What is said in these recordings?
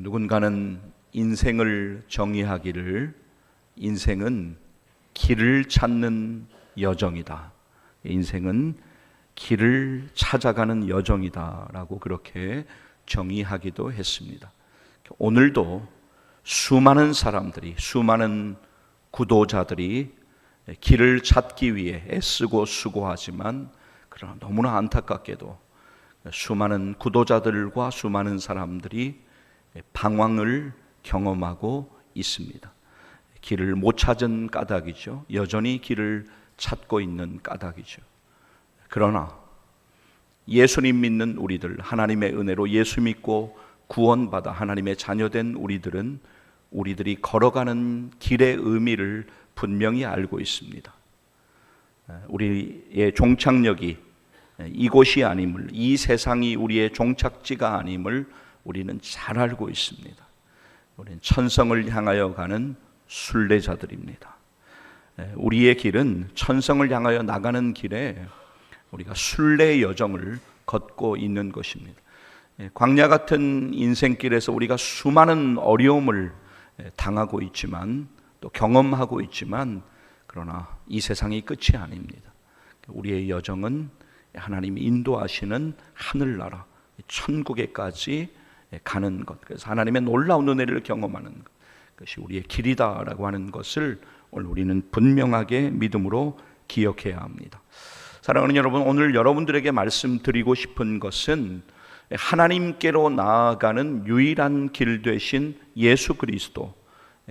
누군가는 인생을 정의하기를 인생은 길을 찾는 여정이다. 인생은 길을 찾아가는 여정이다라고 그렇게 정의하기도 했습니다. 오늘도 수많은 사람들이, 수많은 구도자들이 길을 찾기 위해 애쓰고 수고하지만 그러나 너무나 안타깝게도 수많은 구도자들과 수많은 사람들이 방황을 경험하고 있습니다. 길을 못 찾은 까닭이죠. 여전히 길을 찾고 있는 까닭이죠. 그러나 예수님 믿는 우리들, 하나님의 은혜로 예수 믿고 구원받아 하나님의 자녀된 우리들은 우리들이 걸어가는 길의 의미를 분명히 알고 있습니다. 우리의 종착역이 이곳이 아님을, 이 세상이 우리의 종착지가 아님을 우리는 잘 알고 있습니다. 우리는 천성을 향하여 가는 순례자들입니다. 우리의 길은 천성을 향하여 나가는 길에 우리가 순례의 여정을 걷고 있는 것입니다. 광야 같은 인생길에서 우리가 수많은 어려움을 당하고 있지만 또 경험하고 있지만 그러나 이 세상이 끝이 아닙니다. 우리의 여정은 하나님이 인도하시는 하늘나라 천국에까지 가는 것, 그래서 하나님의 놀라운 은혜를 경험하는 것, 그것이 우리의 길이다라고 하는 것을 오늘 우리는 분명하게 믿음으로 기억해야 합니다. 사랑하는 여러분, 오늘 여러분들에게 말씀드리고 싶은 것은 하나님께로 나아가는 유일한 길 되신 예수 그리스도,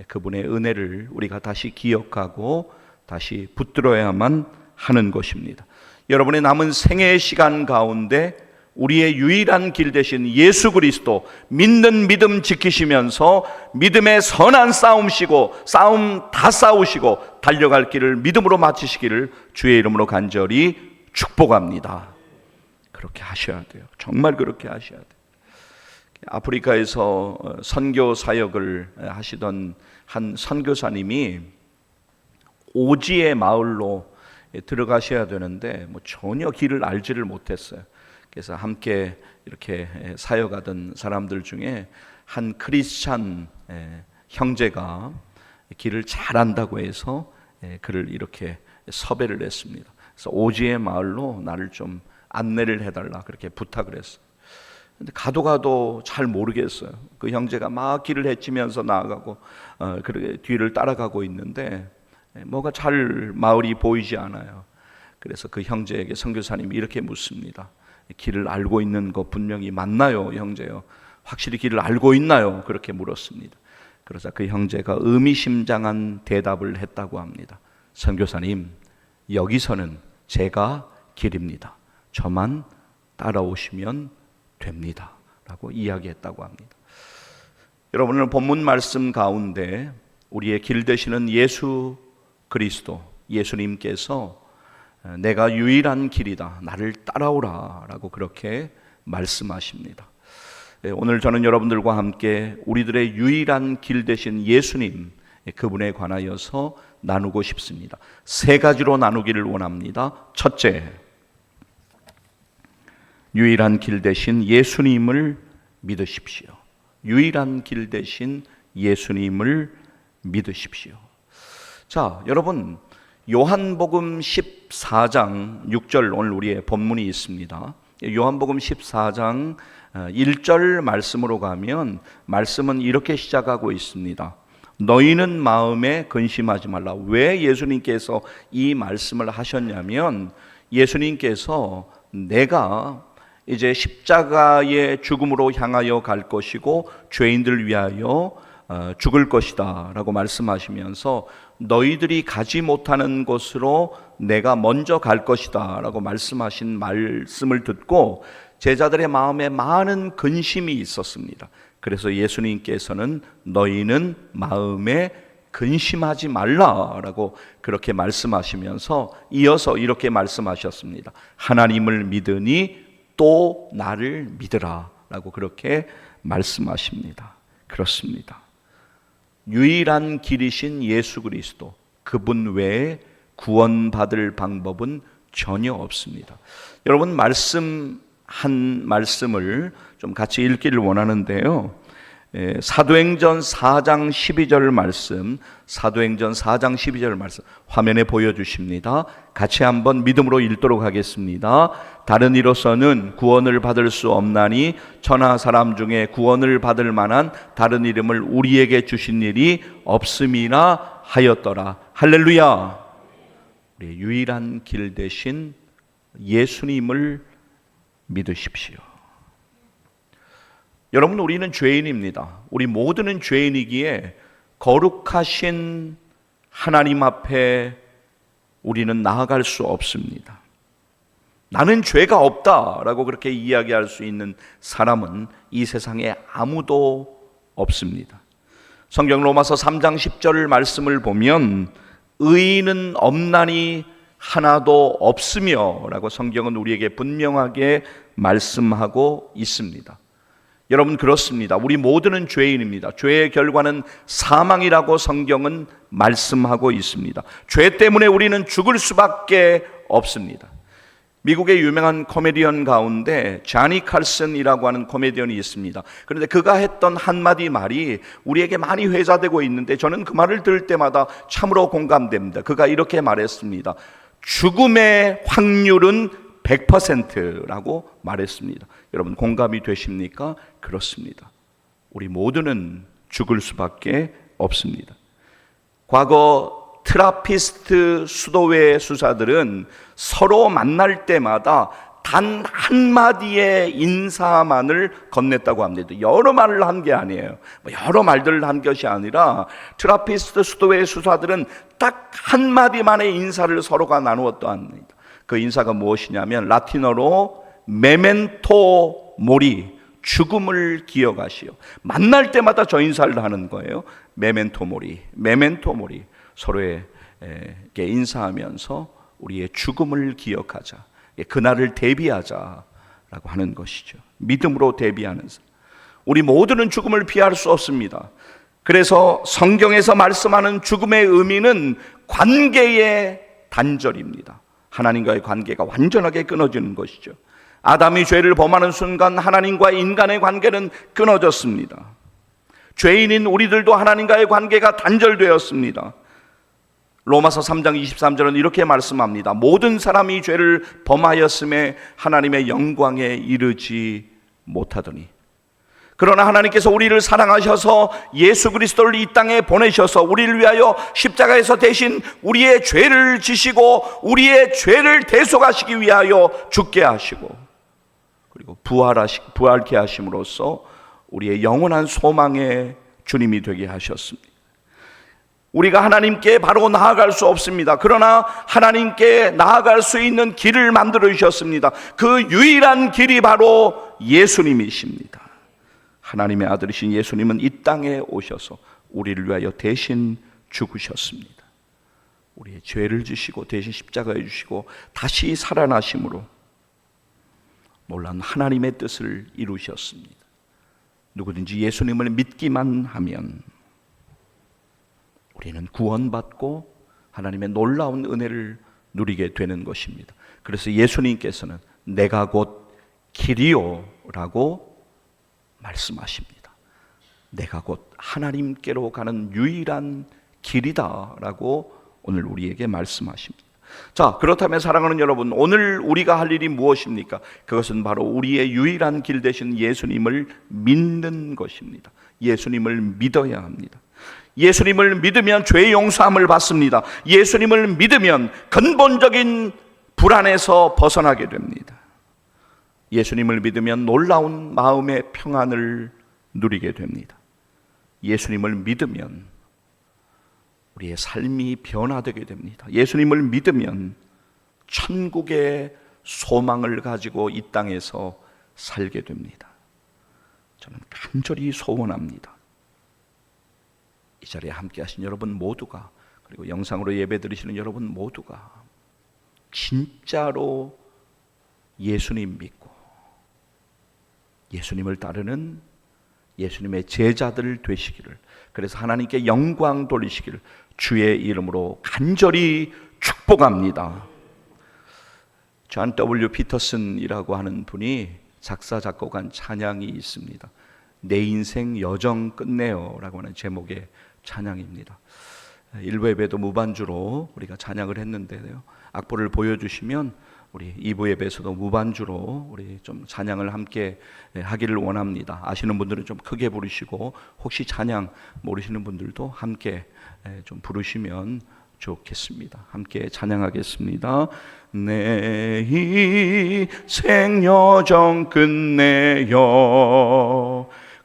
그분의 은혜를 우리가 다시 기억하고 다시 붙들어야만 하는 것입니다. 여러분의 남은 생애의 시간 가운데 우리의 유일한 길 되신 예수 그리스도 믿는 믿음 지키시면서 믿음의 선한 싸움시고 싸움 다 싸우시고 달려갈 길을 믿음으로 마치시기를 주의 이름으로 간절히 축복합니다. 그렇게 하셔야 돼요. 정말 그렇게 하셔야 돼요. 아프리카에서 선교 사역을 하시던 한 선교사님이 오지의 마을로 들어가셔야 되는데 전혀 길을 알지를 못했어요. 그래서 함께 이렇게 사역하던 사람들 중에 한 크리스찬 형제가 길을 잘 안다고 해서 그를 이렇게 섭외를 했습니다. 그래서 오지의 마을로 나를 좀 안내를 해달라 그렇게 부탁을 했어요. 근데 가도 잘 모르겠어요. 그 형제가 막 길을 헤치면서 나아가고 그렇게 뒤를 따라가고 있는데 뭐가 잘 마을이 보이지 않아요. 그래서 그 형제에게 선교사님이 이렇게 묻습니다. 길을 알고 있는 거 분명히 맞나요, 형제요? 확실히 길을 알고 있나요? 그렇게 물었습니다. 그러자 그 형제가 의미심장한 대답을 했다고 합니다. 선교사님, 여기서는 제가 길입니다. 저만 따라오시면 됩니다. 라고 이야기했다고 합니다. 여러분, 본문 말씀 가운데 우리의 길 되시는 예수 그리스도, 예수님께서 내가 유일한 길이다, 나를 따라오라 라고 그렇게 말씀하십니다. 오늘 저는 여러분들과 함께 우리들의 유일한 길 되신 예수님, 그분에 관하여서 나누고 싶습니다. 세 가지로 나누기를 원합니다. 첫째, 유일한 길 되신 예수님을 믿으십시오. 유일한 길 되신 예수님을 믿으십시오. 자, 여러분, 요한복음 14장 6절 오늘 우리의 본문이 있습니다. 요한복음 14장 1절 말씀으로 가면 말씀은 이렇게 시작하고 있습니다. 너희는 마음에 근심하지 말라. 왜 예수님께서 이 말씀을 하셨냐면 예수님께서 내가 이제 십자가의 죽음으로 향하여 갈 것이고 죄인들을 위하여 죽을 것이다 라고 말씀하시면서 너희들이 가지 못하는 곳으로 내가 먼저 갈 것이다 라고 말씀하신 말씀을 듣고 제자들의 마음에 많은 근심이 있었습니다. 그래서 예수님께서는 너희는 마음에 근심하지 말라라고 그렇게 말씀하시면서 이어서 이렇게 말씀하셨습니다. 하나님을 믿으니 또 나를 믿으라 라고 그렇게 말씀하십니다. 그렇습니다. 유일한 길이신 예수 그리스도, 그분 외에 구원받을 방법은 전혀 없습니다. 여러분, 한 말씀을 좀 같이 읽기를 원하는데요. 사도행전 4장 12절 말씀, 사도행전 4장 12절 말씀 화면에 보여주십니다. 같이 한번 믿음으로 읽도록 하겠습니다. 다른 이로서는 구원을 받을 수 없나니 천하 사람 중에 구원을 받을 만한 다른 이름을 우리에게 주신 일이 없음이라 하였더라. 할렐루야. 우리의 유일한 길 대신 예수님을 믿으십시오. 여러분, 우리는 죄인입니다. 우리 모두는 죄인이기에 거룩하신 하나님 앞에 우리는 나아갈 수 없습니다. 나는 죄가 없다라고 그렇게 이야기할 수 있는 사람은 이 세상에 아무도 없습니다. 성경 로마서 3장 10절 말씀을 보면 의인은 없나니 하나도 없으며 라고 성경은 우리에게 분명하게 말씀하고 있습니다. 여러분, 그렇습니다. 우리 모두는 죄인입니다. 죄의 결과는 사망이라고 성경은 말씀하고 있습니다. 죄 때문에 우리는 죽을 수밖에 없습니다. 미국의 유명한 코미디언 가운데 자니 칼슨이라고 하는 코미디언이 있습니다. 그런데 그가 했던 한마디 말이 우리에게 많이 회자되고 있는데 저는 그 말을 들을 때마다 참으로 공감됩니다. 그가 이렇게 말했습니다. 죽음의 확률은 100%라고 말했습니다. 여러분, 공감이 되십니까? 그렇습니다. 우리 모두는 죽을 수밖에 없습니다. 과거 트라피스트 수도회 수사들은 서로 만날 때마다 단 한마디의 인사만을 건넸다고 합니다. 여러 말을 한 게 아니에요. 여러 말들을 한 것이 아니라 트라피스트 수도회 수사들은 딱 한마디만의 인사를 서로가 나누었다 합니다. 그 인사가 무엇이냐면 라틴어로 메멘토 모리, 죽음을 기억하시오. 만날 때마다 저 인사를 하는 거예요. 메멘토 모리, 메멘토 모리. 서로에게 인사하면서 우리의 죽음을 기억하자, 그날을 대비하자라고 하는 것이죠. 믿음으로 대비하는 삶. 우리 모두는 죽음을 피할 수 없습니다. 그래서 성경에서 말씀하는 죽음의 의미는 관계의 단절입니다. 하나님과의 관계가 완전하게 끊어지는 것이죠. 아담이 죄를 범하는 순간 하나님과 인간의 관계는 끊어졌습니다. 죄인인 우리들도 하나님과의 관계가 단절되었습니다. 로마서 3장 23절은 이렇게 말씀합니다. 모든 사람이 죄를 범하였음에 하나님의 영광에 이르지 못하더니. 그러나 하나님께서 우리를 사랑하셔서 예수 그리스도를 이 땅에 보내셔서 우리를 위하여 십자가에서 대신 우리의 죄를 지시고 우리의 죄를 대속하시기 위하여 죽게 하시고 그리고 부활케 하심으로써 우리의 영원한 소망의 주님이 되게 하셨습니다. 우리가 하나님께 바로 나아갈 수 없습니다. 그러나 하나님께 나아갈 수 있는 길을 만들어 주셨습니다. 그 유일한 길이 바로 예수님이십니다. 하나님의 아들이신 예수님은 이 땅에 오셔서 우리를 위하여 대신 죽으셨습니다. 우리의 죄를 지시고 대신 십자가에 주시고 다시 살아나심으로 놀라운 하나님의 뜻을 이루셨습니다. 누구든지 예수님을 믿기만 하면 우리는 구원받고 하나님의 놀라운 은혜를 누리게 되는 것입니다. 그래서 예수님께서는 내가 곧 길이요 라고 말씀하십니다. 내가 곧 하나님께로 가는 유일한 길이다 라고 오늘 우리에게 말씀하십니다. 자, 그렇다면 사랑하는 여러분, 오늘 우리가 할 일이 무엇입니까? 그것은 바로 우리의 유일한 길 되신 예수님을 믿는 것입니다. 예수님을 믿어야 합니다. 예수님을 믿으면 죄 용서함을 받습니다. 예수님을 믿으면 근본적인 불안에서 벗어나게 됩니다. 예수님을 믿으면 놀라운 마음의 평안을 누리게 됩니다. 예수님을 믿으면 우리의 삶이 변화되게 됩니다. 예수님을 믿으면 천국의 소망을 가지고 이 땅에서 살게 됩니다. 저는 간절히 소원합니다. 이 자리에 함께 하신 여러분 모두가, 그리고 영상으로 예배 드리시는 여러분 모두가 진짜로 예수님 믿고 예수님을 따르는 예수님의 제자들 되시기를, 그래서 하나님께 영광 돌리시기를 주의 이름으로 간절히 축복합니다. 존 W. 피터슨이라고 하는 분이 작사 작곡한 찬양이 있습니다. 내 인생 여정 끝내요 라고 하는 제목의 찬양입니다. 1부 예배도 무반주로 우리가 찬양을 했는데요, 악보를 보여주시면 우리 2부 예배에서도 무반주로 우리 좀 찬양을 함께 하기를 원합니다. 아시는 분들은 좀 크게 부르시고, 혹시 찬양 모르시는 분들도 함께 좀 부르시면 좋겠습니다. 함께 찬양하겠습니다. 내 인생 여정 끝내요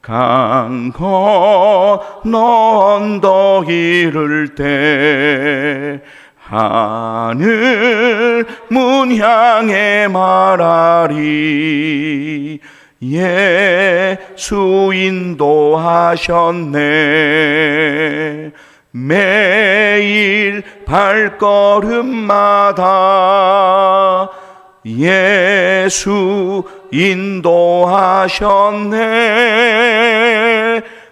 강 건너 언덕 이를 때 하늘 문 향해 말하리 예수 인도하셨네 매일 발걸음마다 예수 인도하셨네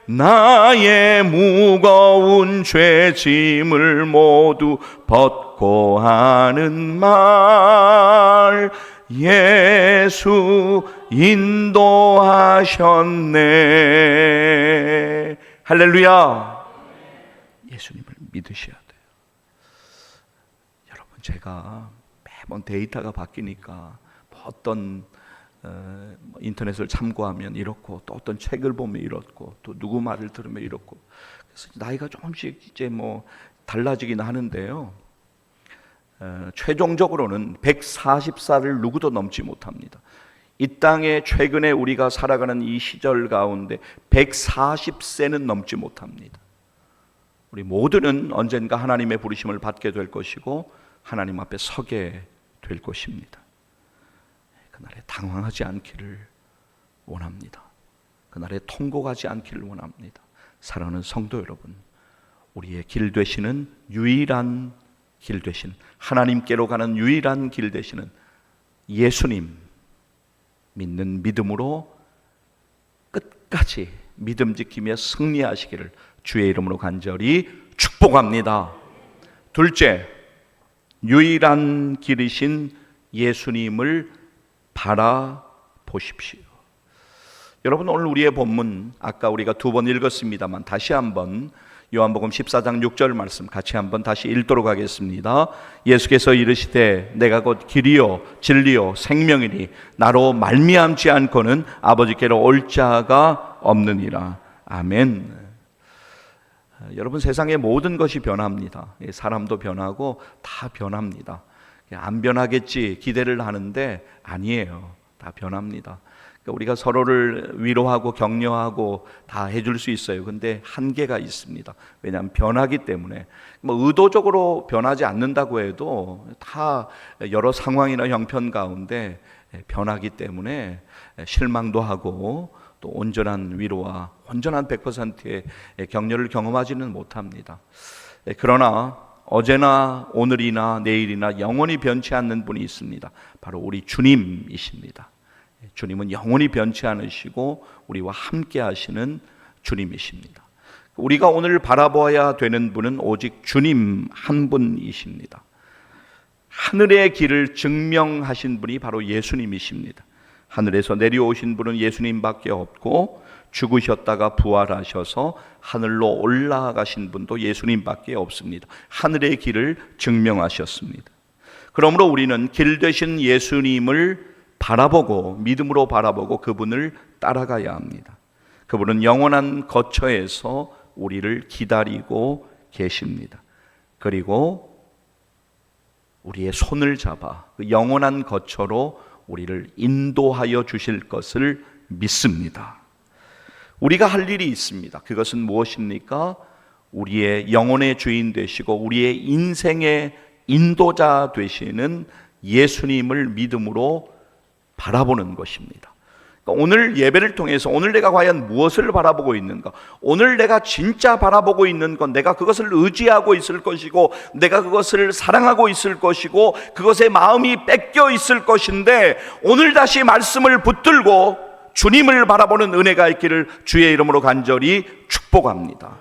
나의 무거운 죄짐을 모두 벗고 하는 말 예수 인도하셨네. 할렐루야. 예수님을 믿으셔야 돼요. 여러분, 제가 매번 데이터가 바뀌니까 어떤 인터넷을 참고하면 이렇고, 또 어떤 책을 보면 이렇고, 또 누구 말을 들으면 이렇고, 그래서 나이가 조금씩 이제 뭐 달라지긴 하는데요, 최종적으로는 140살을 누구도 넘지 못합니다. 이 땅에 최근에 우리가 살아가는 이 시절 가운데 140세는 넘지 못합니다. 우리 모두는 언젠가 하나님의 부르심을 받게 될 것이고 하나님 앞에 서게 될 것입니다. 그날에 당황하지 않기를 원합니다. 그날에 통곡하지 않기를 원합니다. 사랑하는 성도 여러분, 우리의 길 되시는 유일한 길 되신, 하나님께로 가는 유일한 길 되시는 예수님 믿는 믿음으로 끝까지 믿음 지키며 승리하시기를 주의 이름으로 간절히 축복합니다. 둘째, 유일한 길이신 예수님을 바라보십시오. 여러분, 오늘 우리의 본문 아까 우리가 두 번 읽었습니다만 다시 한번 요한복음 14장 6절 말씀 같이 한번 다시 읽도록 하겠습니다. 예수께서 이르시되 내가 곧 길이요 진리요 생명이니 나로 말미암지 않고는 아버지께로 올 자가 없느니라. 아멘. 여러분, 세상의 모든 것이 변합니다. 사람도 변하고 다 변합니다. 안 변하겠지 기대를 하는데 아니에요. 다 변합니다. 그러니까 우리가 서로를 위로하고 격려하고 다 해줄 수 있어요. 근데 한계가 있습니다. 왜냐하면 변하기 때문에. 뭐 의도적으로 변하지 않는다고 해도 다 여러 상황이나 형편 가운데 변하기 때문에 실망도 하고 또 온전한 위로와 온전한 100%의 격려를 경험하지는 못합니다. 그러나 어제나 오늘이나 내일이나 영원히 변치 않는 분이 있습니다. 바로 우리 주님이십니다. 주님은 영원히 변치 않으시고 우리와 함께 하시는 주님이십니다. 우리가 오늘 바라보아야 되는 분은 오직 주님 한 분이십니다. 하늘의 길을 증명하신 분이 바로 예수님이십니다. 하늘에서 내려오신 분은 예수님밖에 없고 죽으셨다가 부활하셔서 하늘로 올라가신 분도 예수님밖에 없습니다. 하늘의 길을 증명하셨습니다. 그러므로 우리는 길 되신 예수님을 바라보고 믿음으로 바라보고 그분을 따라가야 합니다. 그분은 영원한 거처에서 우리를 기다리고 계십니다. 그리고 우리의 손을 잡아 그 영원한 거처로 우리를 인도하여 주실 것을 믿습니다. 우리가 할 일이 있습니다. 그것은 무엇입니까? 우리의 영혼의 주인 되시고 우리의 인생의 인도자 되시는 예수님을 믿음으로 바라보는 것입니다. 그러니까 오늘 예배를 통해서 오늘 내가 과연 무엇을 바라보고 있는가? 오늘 내가 진짜 바라보고 있는 건 내가 그것을 의지하고 있을 것이고 내가 그것을 사랑하고 있을 것이고 그것에 마음이 뺏겨 있을 것인데 오늘 다시 말씀을 붙들고 주님을 바라보는 은혜가 있기를 주의 이름으로 간절히 축복합니다.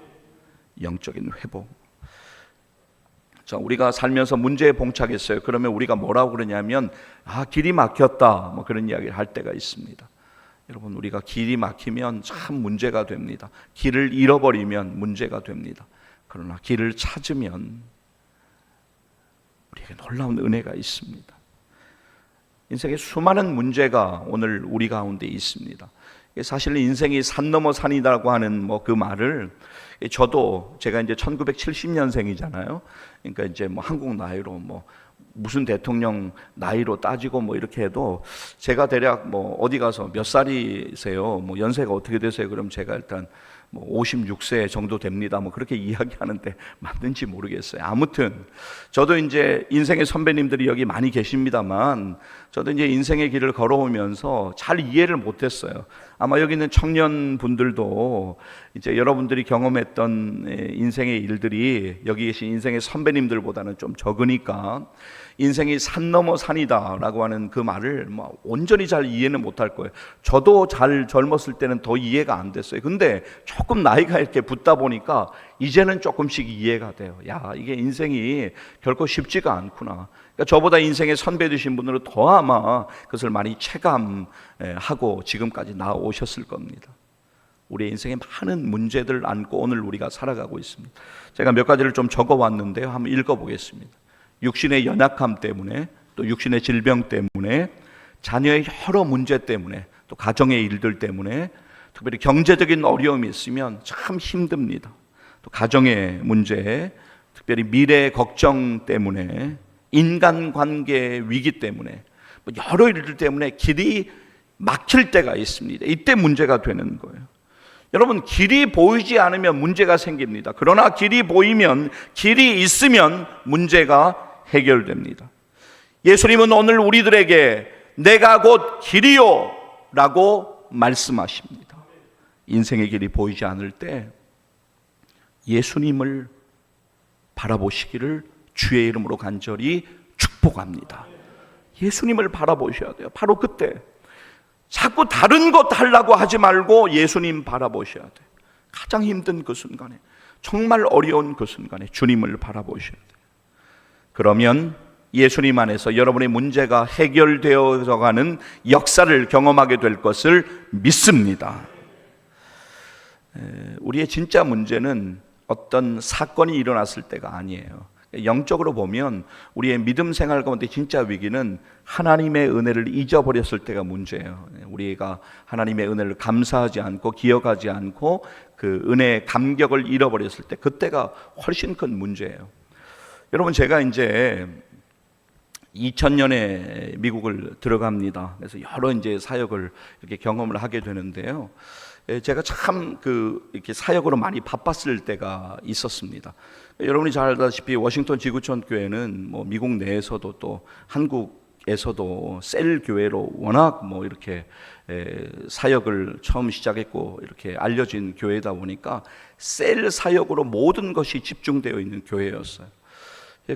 영적인 회복. 자, 우리가 살면서 문제에 봉착했어요. 그러면 우리가 뭐라고 그러냐면 길이 막혔다 뭐 그런 이야기를 할 때가 있습니다. 여러분, 우리가 길이 막히면 참 문제가 됩니다. 길을 잃어버리면 문제가 됩니다. 그러나 길을 찾으면 우리에게 놀라운 은혜가 있습니다. 인생에 수많은 문제가 오늘 우리 가운데 있습니다. 사실 인생이 산 넘어 산이라고 하는 그 말을 저도 제가 이제 1970년생이잖아요. 그러니까 이제 한국 나이로 무슨 대통령 나이로 따지고 이렇게 해도 제가 대략 어디 가서 몇 살이세요? 연세가 어떻게 되세요? 그럼 제가 일단 56세 정도 됩니다. 그렇게 이야기하는데 맞는지 모르겠어요. 아무튼 저도 이제 인생의 선배님들이 여기 많이 계십니다만 저도 이제 인생의 길을 걸어오면서 잘 이해를 못했어요. 아마 여기 있는 청년분들도 이제 여러분들이 경험했던 인생의 일들이 여기 계신 인생의 선배님들보다는 좀 적으니까 인생이 산 넘어 산이다라고 하는 그 말을 온전히 잘 이해는 못할 거예요. 저도 잘 젊었을 때는 더 이해가 안 됐어요. 근데 조금 나이가 이렇게 붙다 보니까 이제는 조금씩 이해가 돼요. 야, 이게 인생이 결코 쉽지가 않구나. 그러니까 저보다 인생의 선배 되신 분들은 더 아마 그것을 많이 체감하고 지금까지 나오셨을 겁니다. 우리의 인생에 많은 문제들을 안고 오늘 우리가 살아가고 있습니다. 제가 몇 가지를 좀 적어왔는데요. 한번 읽어보겠습니다. 육신의 연약함 때문에, 또 육신의 질병 때문에, 자녀의 여러 문제 때문에, 또 가정의 일들 때문에, 특별히 경제적인 어려움이 있으면 참 힘듭니다. 또 가정의 문제, 특별히 미래 걱정 때문에, 인간관계 위기 때문에, 여러 일들 때문에 길이 막힐 때가 있습니다. 이때 문제가 되는 거예요. 여러분, 길이 보이지 않으면 문제가 생깁니다. 그러나 길이 보이면, 길이 있으면 문제가 해결됩니다. 예수님은 오늘 우리들에게 내가 곧 길이요 라고 말씀하십니다. 인생의 길이 보이지 않을 때 예수님을 바라보시기를 주의 이름으로 간절히 축복합니다. 예수님을 바라보셔야 돼요. 바로 그때 자꾸 다른 것 하려고 하지 말고 예수님 바라보셔야 돼요. 가장 힘든 그 순간에, 정말 어려운 그 순간에 주님을 바라보셔야 돼요. 그러면 예수님 안에서 여러분의 문제가 해결되어져 가는 역사를 경험하게 될 것을 믿습니다. 우리의 진짜 문제는 어떤 사건이 일어났을 때가 아니에요. 영적으로 보면 우리의 믿음 생활 가운데 진짜 위기는 하나님의 은혜를 잊어버렸을 때가 문제예요. 우리가 하나님의 은혜를 감사하지 않고 기억하지 않고 그 은혜의 감격을 잃어버렸을 때, 그때가 훨씬 큰 문제예요. 여러분, 제가 이제 2000년에 미국을 들어갑니다. 그래서 여러 이제 사역을 이렇게 경험을 하게 되는데요. 제가 참 이렇게 사역으로 많이 바빴을 때가 있었습니다. 여러분이 잘 알다시피 워싱턴 지구촌 교회는 미국 내에서도 또 한국에서도 셀 교회로 워낙 이렇게 사역을 처음 시작했고 이렇게 알려진 교회다 보니까 셀 사역으로 모든 것이 집중되어 있는 교회였어요.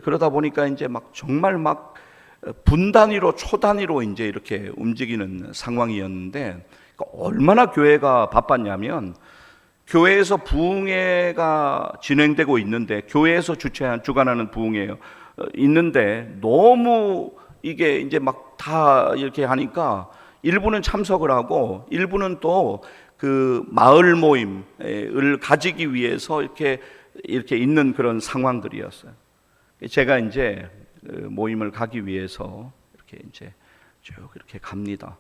그러다 보니까 이제 정말 분 단위로 초 단위로 이제 이렇게 움직이는 상황이었는데, 얼마나 교회가 바빴냐면 교회에서 부흥회가 진행되고 있는데, 교회에서 주관하는 부흥회요 있는데, 너무 이게 이제 다 이렇게 하니까 일부는 참석을 하고 일부는 또 그 마을 모임을 가지기 위해서 이렇게 있는 그런 상황들이었어요. 제가 이제 모임을 가기 위해서 이렇게 이제 쭉 이렇게 갑니다.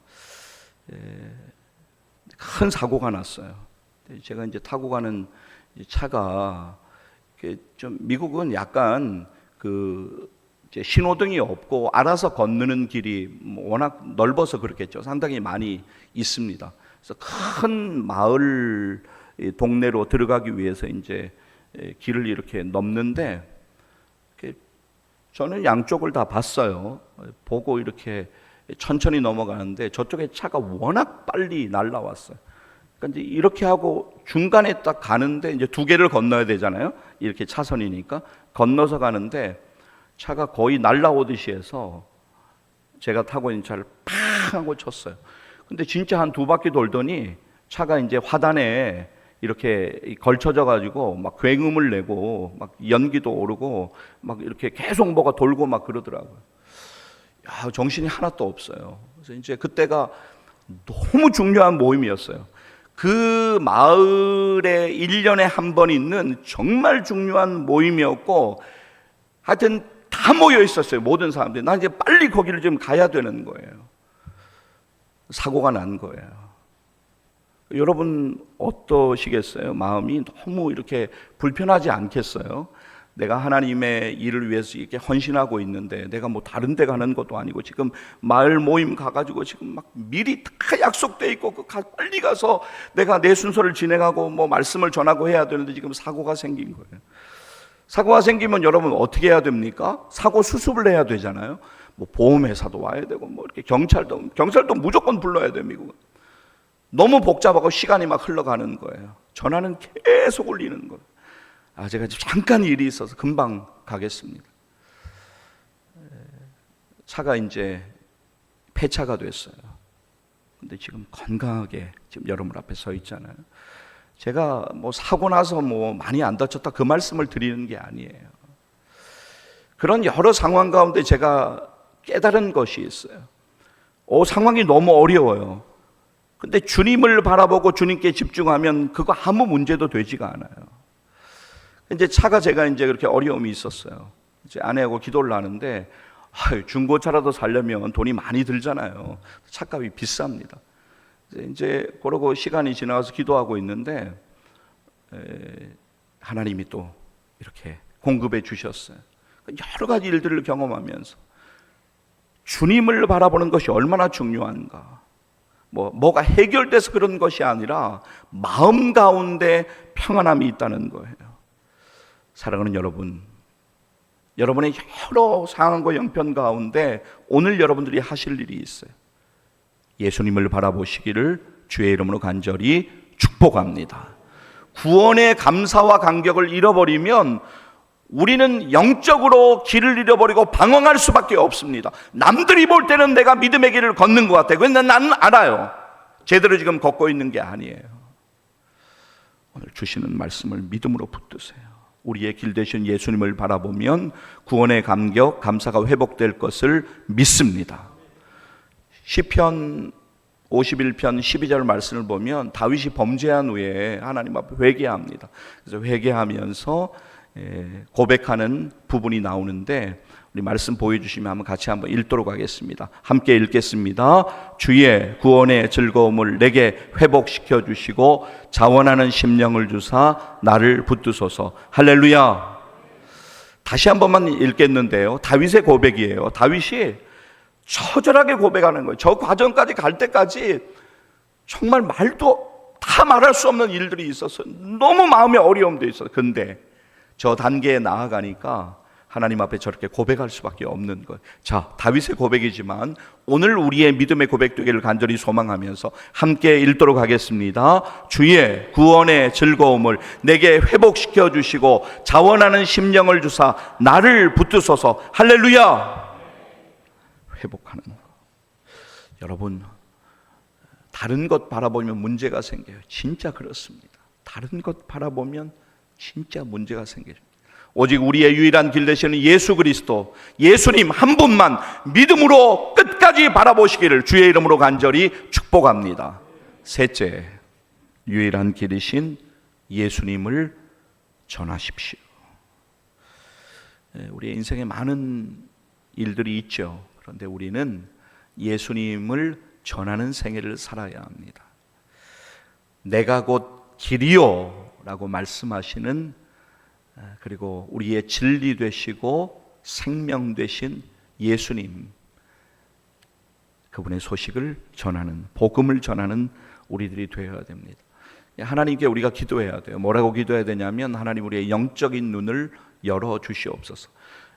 큰 사고가 났어요. 제가 이제 타고 가는 차가 좀, 미국은 약간 이제 신호등이 없고 알아서 건너는 길이 워낙 넓어서 그렇겠죠. 상당히 많이 있습니다. 그래서 큰 마을 동네로 들어가기 위해서 이제 길을 이렇게 넘는데, 저는 양쪽을 다 봤어요. 보고 이렇게 천천히 넘어가는데 저쪽에 차가 워낙 빨리 날라왔어요. 그러니까 이제 이렇게 하고 중간에 딱 가는데, 이제 두 개를 건너야 되잖아요. 이렇게 차선이니까 건너서 가는데 차가 거의 날라오듯이 해서 제가 타고 있는 차를 팡 하고 쳤어요. 근데 진짜 한 두 바퀴 돌더니 차가 이제 화단에 이렇게 걸쳐져 가지고 굉음을 내고 연기도 오르고 이렇게 계속 뭐가 돌고 그러더라고요. 야, 정신이 하나도 없어요. 그래서 이제 그때가 너무 중요한 모임이었어요. 그 마을에 1년에 한 번 있는 정말 중요한 모임이었고, 하여튼 다 모여 있었어요. 모든 사람들이. 나 이제 빨리 거기를 좀 가야 되는 거예요. 사고가 난 거예요. 여러분 어떠시겠어요? 마음이 너무 이렇게 불편하지 않겠어요? 내가 하나님의 일을 위해서 이렇게 헌신하고 있는데, 내가 뭐 다른 데 가는 것도 아니고 지금 마을 모임 가가지고 지금 막 미리 다 약속돼 있고 빨리 가서 내가 내 순서를 진행하고 뭐 말씀을 전하고 해야 되는데 지금 사고가 생긴 거예요. 사고가 생기면 여러분 어떻게 해야 됩니까? 사고 수습을 해야 되잖아요. 뭐 보험회사도 와야 되고 뭐 이렇게 경찰도 무조건 불러야 돼요, 미국은. 너무 복잡하고 시간이 막 흘러가는 거예요. 전화는 계속 울리는 거예요. 제가 잠깐 일이 있어서 금방 가겠습니다. 차가 이제 폐차가 됐어요. 근데 지금 건강하게 지금 여러분 앞에 서 있잖아요. 제가 뭐 사고 나서 뭐 많이 안 다쳤다 그 말씀을 드리는 게 아니에요. 그런 여러 상황 가운데 제가 깨달은 것이 있어요. 상황이 너무 어려워요. 근데 주님을 바라보고 주님께 집중하면 그거 아무 문제도 되지가 않아요. 이제 차가 제가 이제 그렇게 어려움이 있었어요. 이제 아내하고 기도를 하는데, 중고차라도 살려면 돈이 많이 들잖아요. 차값이 비쌉니다. 이제 그러고 시간이 지나가서 기도하고 있는데, 하나님이 또 이렇게 공급해 주셨어요. 여러 가지 일들을 경험하면서 주님을 바라보는 것이 얼마나 중요한가. 뭐가 해결돼서 그런 것이 아니라 마음 가운데 평안함이 있다는 거예요. 사랑하는 여러분, 여러분의 여러 상황과 형편 가운데 오늘 여러분들이 하실 일이 있어요. 예수님을 바라보시기를 주의 이름으로 간절히 축복합니다. 구원의 감사와 감격을 잃어버리면 우리는 영적으로 길을 잃어버리고 방황할 수밖에 없습니다. 남들이 볼 때는 내가 믿음의 길을 걷는 것 같아요. 근데 나는 알아요. 제대로 지금 걷고 있는 게 아니에요. 오늘 주시는 말씀을 믿음으로 붙드세요. 우리의 길 되신 예수님을 바라보면 구원의 감격, 감사가 회복될 것을 믿습니다. 시편 51편 12절 말씀을 보면 다윗이 범죄한 후에 하나님 앞에 회개합니다. 그래서 회개하면서 고백하는 부분이 나오는데, 우리 말씀 보여주시면 한번 같이 한번 읽도록 하겠습니다. 함께 읽겠습니다. 주의 구원의 즐거움을 내게 회복시켜 주시고 자원하는 심령을 주사 나를 붙드소서. 할렐루야. 다시 한 번만 읽겠는데요, 다윗의 고백이에요. 다윗이 처절하게 고백하는 거예요. 저 과정까지 갈 때까지 정말 말도 다 말할 수 없는 일들이 있었어요. 너무 마음에 어려움도 있었어요. 근데 저 단계에 나아가니까 하나님 앞에 저렇게 고백할 수밖에 없는 거예요. 자, 다윗의 고백이지만 오늘 우리의 믿음의 고백 되기를 간절히 소망하면서 함께 읽도록 하겠습니다. 주의 구원의 즐거움을 내게 회복시켜 주시고 자원하는 심령을 주사 나를 붙드소서. 할렐루야. 회복하는 거. 여러분, 다른 것 바라보면 문제가 생겨요. 진짜 그렇습니다. 다른 것 바라보면 진짜 문제가 생겨요. 오직 우리의 유일한 길 되시는 예수 그리스도, 예수님 한 분만 믿음으로 끝까지 바라보시기를 주의 이름으로 간절히 축복합니다. 셋째, 유일한 길이신 예수님을 전하십시오. 우리의 인생에 많은 일들이 있죠. 그런데 우리는 예수님을 전하는 생애를 살아야 합니다. 내가 곧 길이요 라고 말씀하시는, 그리고 우리의 진리 되시고 생명 되신 예수님, 그분의 소식을 전하는, 복음을 전하는 우리들이 되어야 됩니다. 하나님께 우리가 기도해야 돼요. 뭐라고 기도해야 되냐면, 하나님 우리의 영적인 눈을 열어 주시옵소서.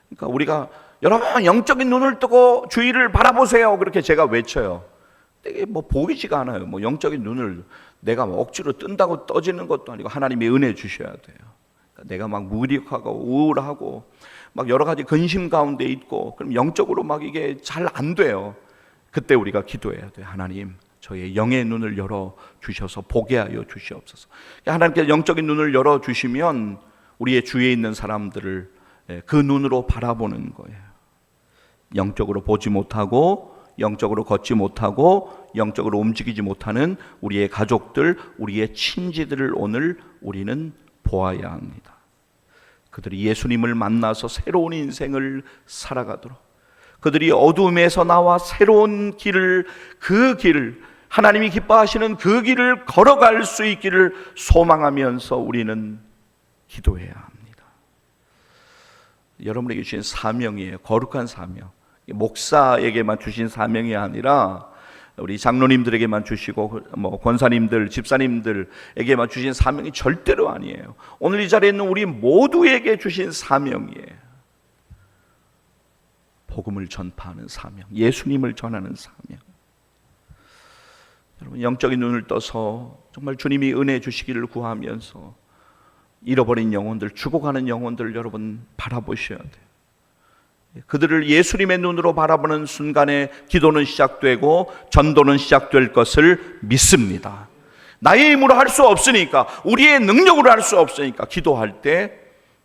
그러니까 우리가 여러분 영적인 눈을 뜨고 주위를 바라보세요, 그렇게 제가 외쳐요. 이게 뭐 보이지가 않아요. 뭐 영적인 눈을 내가 뭐 억지로 뜬다고 떠지는 것도 아니고 하나님이 은혜 주셔야 돼요. 그러니까 내가 막 무력하고 우울하고 막 여러 가지 근심 가운데 있고, 그럼 영적으로 막 이게 잘 안 돼요. 그때 우리가 기도해야 돼요. 하나님, 저의 영의 눈을 열어 주셔서 보게 하여 주시옵소서. 하나님께서 영적인 눈을 열어 주시면 우리의 주위에 있는 사람들을 그 눈으로 바라보는 거예요. 영적으로 보지 못하고 영적으로 걷지 못하고 영적으로 움직이지 못하는 우리의 가족들, 우리의 친지들을 오늘 우리는 보아야 합니다. 그들이 예수님을 만나서 새로운 인생을 살아가도록, 그들이 어둠에서 나와 새로운 길을, 그 길을, 하나님이 기뻐하시는 그 길을 걸어갈 수 있기를 소망하면서 우리는 기도해야 합니다. 여러분에게 주신 사명이에요. 거룩한 사명. 목사에게만 주신 사명이 아니라 우리 장로님들에게만 주시고 권사님들, 집사님들에게만 주신 사명이 절대로 아니에요. 오늘 이 자리에 있는 우리 모두에게 주신 사명이에요. 복음을 전파하는 사명, 예수님을 전하는 사명. 여러분, 영적인 눈을 떠서 정말 주님이 은혜 주시기를 구하면서 잃어버린 영혼들, 죽어가는 영혼들 여러분 바라보셔야 돼요. 그들을 예수님의 눈으로 바라보는 순간에 기도는 시작되고 전도는 시작될 것을 믿습니다. 나의 힘으로 할 수 없으니까, 우리의 능력으로 할 수 없으니까 기도할 때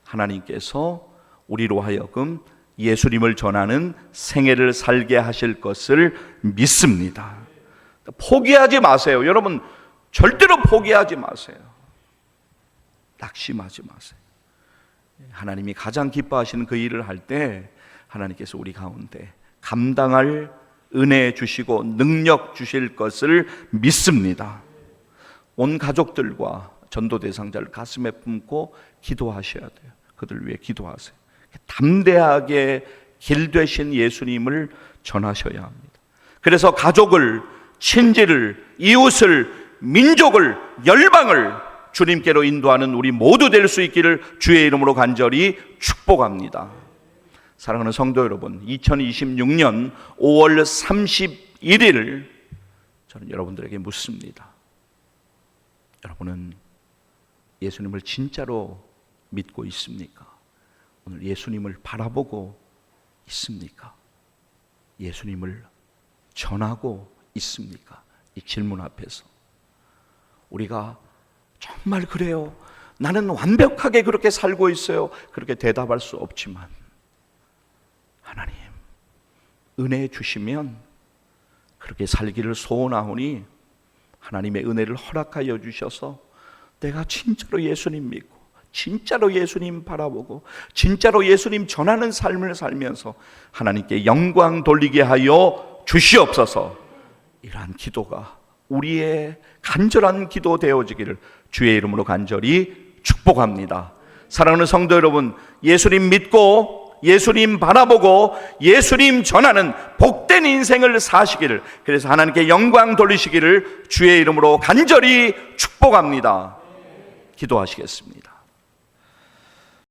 하나님께서 우리로 하여금 예수님을 전하는 생애를 살게 하실 것을 믿습니다. 포기하지 마세요. 여러분, 절대로 포기하지 마세요. 낙심하지 마세요. 하나님이 가장 기뻐하시는 그 일을 할 때 하나님께서 우리 가운데 감당할 은혜 주시고 능력 주실 것을 믿습니다. 온 가족들과 전도 대상자를 가슴에 품고 기도하셔야 돼요. 그들 위해 기도하세요. 담대하게 길 되신 예수님을 전하셔야 합니다. 그래서 가족을, 친지를, 이웃을, 민족을, 열방을 주님께로 인도하는 우리 모두 될 수 있기를 주의 이름으로 간절히 축복합니다. 사랑하는 성도 여러분, 2026년 5월 31일 저는 여러분들에게 묻습니다. 여러분은 예수님을 진짜로 믿고 있습니까? 오늘 예수님을 바라보고 있습니까? 예수님을 전하고 있습니까? 이 질문 앞에서 우리가 정말 그래요, 나는 완벽하게 그렇게 살고 있어요, 그렇게 대답할 수 없지만 하나님 은혜 주시면 그렇게 살기를 소원하오니 하나님의 은혜를 허락하여 주셔서 내가 진짜로 예수님 믿고 진짜로 예수님 바라보고 진짜로 예수님 전하는 삶을 살면서 하나님께 영광 돌리게 하여 주시옵소서. 이러한 기도가 우리의 간절한 기도 되어지기를 주의 이름으로 간절히 축복합니다. 사랑하는 성도 여러분, 예수님 믿고 예수님 바라보고 예수님 전하는 복된 인생을 사시기를, 그래서 하나님께 영광 돌리시기를 주의 이름으로 간절히 축복합니다. 기도하시겠습니다.